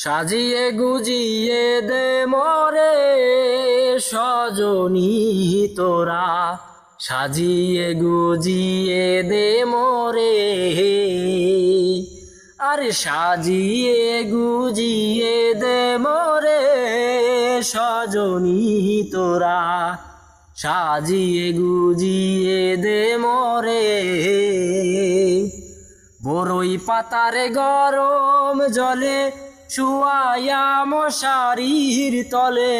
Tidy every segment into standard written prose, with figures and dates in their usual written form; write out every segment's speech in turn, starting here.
সাজিয়ে গুজিয়ে দে মোরে সজনী তোরা, সাজিয়ে গুজিয়ে দে মোরে, আরে সাজিয়ে গুজিয়ে দে মোরে সজনী তোরা, সাজিয়ে গুজিয়ে দে মোরে। বড়ই পাতার গরম জলে শুয়াইয়া মশারির তলে,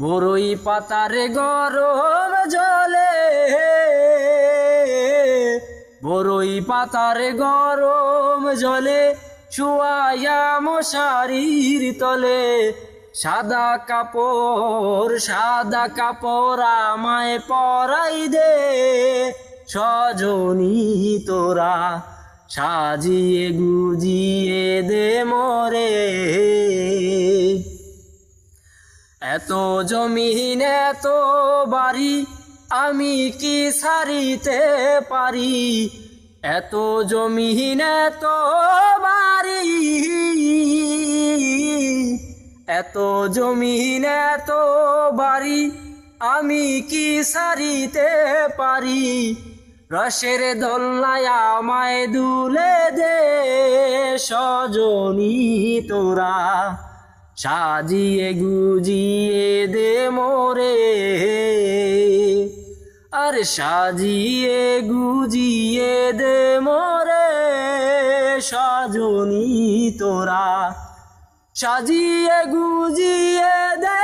বড়ই পাতার গরম জলে, বড়ই পাতার গরম জলে শুয়াইয়া মশারির তলে, সাদা কাপড় আমায় পরাই দে সজনী তোরা, সাজিয়ে গুজিয়ে দে মোরে। এত জমিন এত বাড়ি আমি কি সারিতে পারি, এত জমিন এত বাড়ি, এত জমিন এত বাড়ি আমি কি সারিতে পারি, রসের দোলনায় আমায় দুলে দে সজনী তোরা, সাজিয়ে গুজিয়ে দে মোরে, আর সাজিয়ে গুজিয়ে দে মোরে সজনী তোরা, সাজিয়ে গুজিয়ে দে